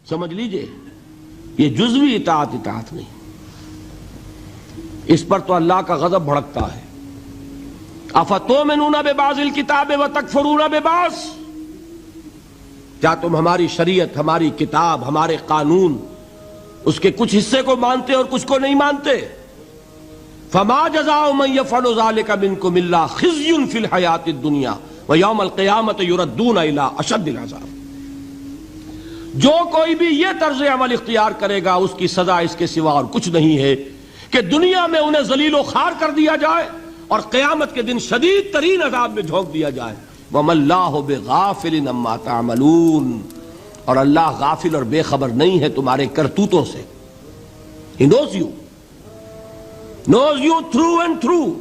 سمجھ لیجئے یہ جزوی اطاعت نہیں، اس پر تو اللہ کا غضب بھڑکتا ہے۔ افتؤمنون ببعض الکتاب وتکفرون ببعض، کیا تم ہماری شریعت، ہماری کتاب، ہمارے قانون، اس کے کچھ حصے کو مانتے اور کچھ کو نہیں مانتے؟ فما جزاء من يفعل ذلك منكم الا خزي في الحياة الدنيا ويوم القيامة يردون الى اشد العذاب۔ جو کوئی بھی یہ طرز عمل اختیار کرے گا اس کی سزا اس کے سوا اور کچھ نہیں ہے کہ دنیا میں انہیں ذلیل و خوار کر دیا جائے اور قیامت کے دن شدید ترین عذاب میں جھونک دیا جائے۔ وَمَا اللَّهُ بِغَافِلٍ عَمَّا تَعْمَلُونَ، اور اللہ غافل اور بے خبر نہیں ہے تمہارے کرتوتوں سے۔ He knows you through and through،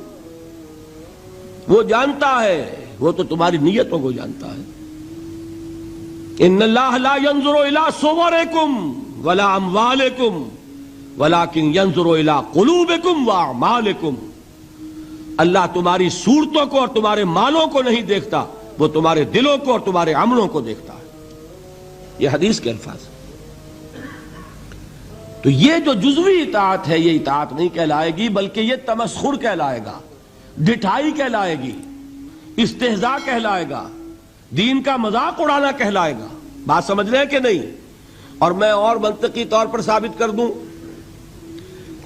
وہ جانتا ہے، وہ تو تمہاری نیتوں کو جانتا ہے۔ ان اللہ لا ينظر الى صورکم ولا اموالکم ولكن ينظر الى قلوبکم واعمالکم، اللہ تمہاری صورتوں کو اور تمہارے مالوں کو نہیں دیکھتا، وہ تمہارے دلوں کو اور تمہارے عملوں کو دیکھتا ہے۔ یہ حدیث کے الفاظ۔ تو یہ جو جزوی اطاعت ہے یہ اطاعت نہیں کہلائے گی، بلکہ یہ تمسخر کہلائے گا، ڈٹھائی کہلائے گی، استہزاء کہلائے گا، دین کا مذاق اڑانا کہلائے گا۔ بات سمجھ رہے ہیں کہ نہیں؟ اور میں اور منطقی طور پر ثابت کر دوں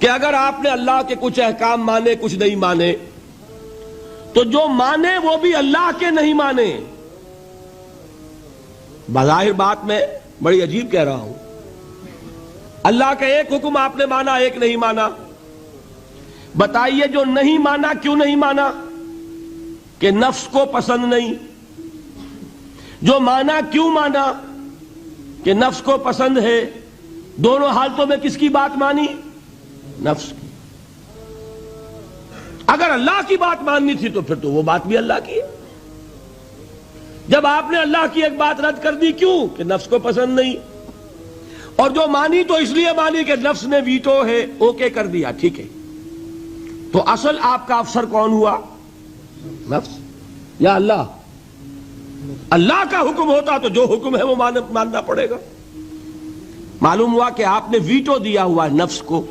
کہ اگر آپ نے اللہ کے کچھ احکام مانے کچھ نہیں مانے، تو جو مانے وہ بھی اللہ کے نہیں مانے۔ بظاہر بات میں بڑی عجیب کہہ رہا ہوں، اللہ کا ایک حکم آپ نے مانا ایک نہیں مانا، بتائیے جو نہیں مانا کیوں نہیں مانا؟ کہ نفس کو پسند نہیں۔ جو مانا کیوں مانا؟ کہ نفس کو پسند ہے۔ دونوں حالتوں میں کس کی بات مانی؟ نفس کی۔ اگر اللہ کی بات ماننی تھی تو پھر تو وہ بات بھی اللہ کی ہے۔ جب آپ نے اللہ کی ایک بات رد کر دی، کیوں؟ کہ نفس کو پسند نہیں۔ اور جو مانی تو اس لیے مانی کہ نفس نے ویٹو ہے، اوکے کر دیا، ٹھیک ہے۔ تو اصل آپ کا افسر کون ہوا؟ نفس یا اللہ؟ اللہ کا حکم ہوتا تو جو حکم ہے وہ ماننا پڑے گا۔ معلوم ہوا کہ آپ نے ویٹو دیا ہوا ہے نفس کو،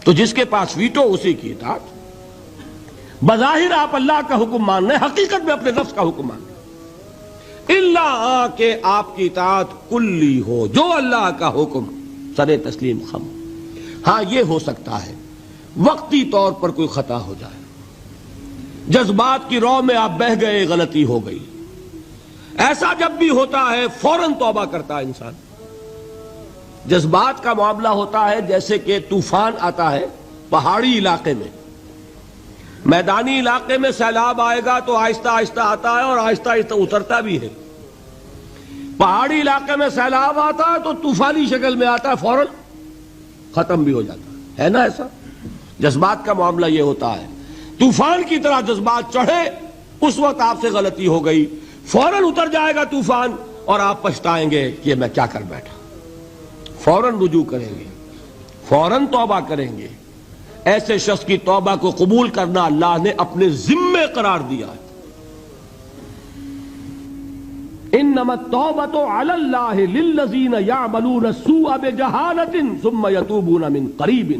تو جس کے پاس ویٹو اسی کی اطاعت۔ بظاہر آپ اللہ کا حکم مان رہے، حقیقت میں اپنے نفس کا حکم مان رہے، الا کہ آپ کی اطاعت کلی ہو، جو اللہ کا حکم سر تسلیم خم۔ ہاں یہ ہو سکتا ہے وقتی طور پر کوئی خطا ہو جائے، جذبات کی رو میں آپ بہہ گئے، غلطی ہو گئی، ایسا جب بھی ہوتا ہے فوراً توبہ کرتا ہے انسان۔ جذبات کا معاملہ ہوتا ہے جیسے کہ طوفان آتا ہے پہاڑی علاقے میں، میدانی علاقے میں سیلاب آئے گا تو آہستہ آہستہ آتا ہے اور آہستہ آہستہ اترتا بھی ہے۔ پہاڑی علاقے میں سیلاب آتا ہے تو طوفانی شکل میں آتا ہے، فوراً ختم بھی ہو جاتا ہے نا ایسا؟ جذبات کا معاملہ یہ ہوتا ہے، طوفان کی طرح جذبات چڑھے، اس وقت آپ سے غلطی ہو گئی، فوراً اتر جائے گا طوفان اور آپ پچھتائیں گے کہ میں کیا کر بیٹھا۔ فوراً رجوع کریں گے، فوراً توبہ کریں گے۔ ایسے شخص کی توبہ کو قبول کرنا اللہ نے اپنے ذمے قرار دیا ہے۔ انما التوبۃ علی اللہ للذین یعملون السوء بجہالۃ ثم یتوبون من قریب۔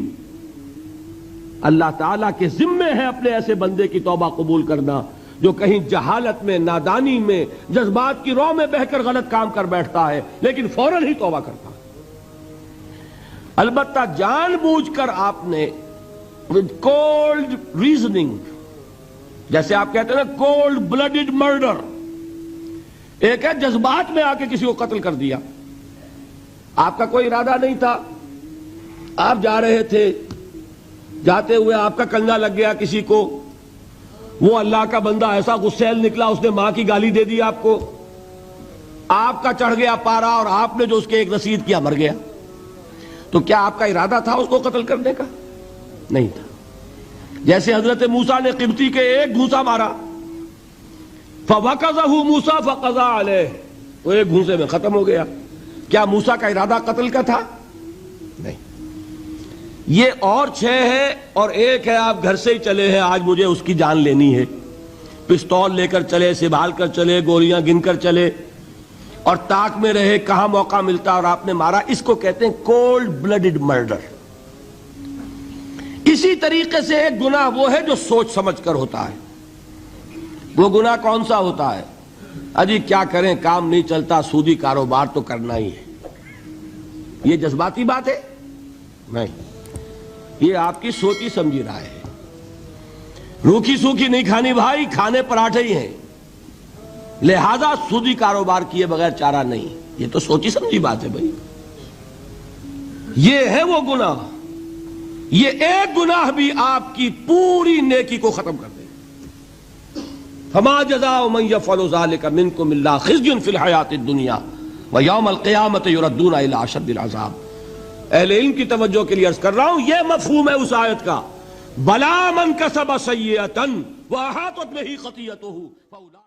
اللہ تعالیٰ کے ذمے ہے اپنے ایسے بندے کی توبہ قبول کرنا جو کہیں جہالت میں، نادانی میں، جذبات کی رو میں بہ کر غلط کام کر بیٹھتا ہے لیکن فوراً ہی توبہ کرتا ہے۔ البتہ جان بوجھ کر آپ نے with cold reasoning، جیسے آپ کہتے ہیں نا cold blooded murder، ایک ہے جذبات میں آ کے کسی کو قتل کر دیا، آپ کا کوئی ارادہ نہیں تھا، آپ جا رہے تھے، جاتے ہوئے آپ کا کنگا لگ گیا کسی کو، وہ اللہ کا بندہ ایسا غسیل نکلا اس نے ماں کی گالی دے دی آپ کو، آپ کا چڑھ گیا پارا اور آپ نے جو اس کے ایک رسید کیا مر گیا، تو کیا آپ کا ارادہ تھا اس کو قتل کرنے کا؟ نہیں تھا۔ جیسے حضرت موسیٰ نے قبطی کے ایک گھونسا مارا، فَوَقَذَهُ مُوسَىٰ فَقَضَىٰ عَلَيْهِ، وہ ایک گھونسے میں ختم ہو گیا۔ کیا موسیٰ کا ارادہ قتل کا تھا؟ نہیں۔ یہ اور 6 ہے اور ایک ہے آپ گھر سے ہی چلے ہیں، آج مجھے اس کی جان لینی ہے، پستول لے کر چلے، سنبھال کر چلے، گولیاں گن کر چلے، اور تاک میں رہے کہاں موقع ملتا اور آپ نے مارا، اس کو کہتے ہیں کولڈ بلڈڈ مرڈر۔ اسی طریقے سے ایک گناہ وہ ہے جو سوچ سمجھ کر ہوتا ہے۔ وہ گناہ کون سا ہوتا ہے؟ اجی کیا کریں، کام نہیں چلتا، سودی کاروبار تو کرنا ہی ہے۔ یہ جذباتی بات ہے؟ نہیں، یہ آپ کی سوچی سمجھی رائے ہے۔ روکھی سوکھی نہیں کھانی بھائی، کھانے پراٹھے ہی ہیں، لہذا سودی کاروبار کیے بغیر چارہ نہیں۔ یہ تو سوچی سمجھی بات ہے بھائی۔ یہ ہے وہ گناہ، یہ ایک گناہ بھی آپ کی پوری نیکی کو ختم کر دے۔ فما جزاء من يفعل ذلك منكم الا خزي في الحياة الدنيا ويوم القيامة يردون الى اشد العذاب۔ اہل علم کی توجہ کے لیے عرض کر رہا ہوں، یہ مفہوم ہے اس آیت کا، بلا من کسب سیئۃ واحاطت بہ خطیئتہ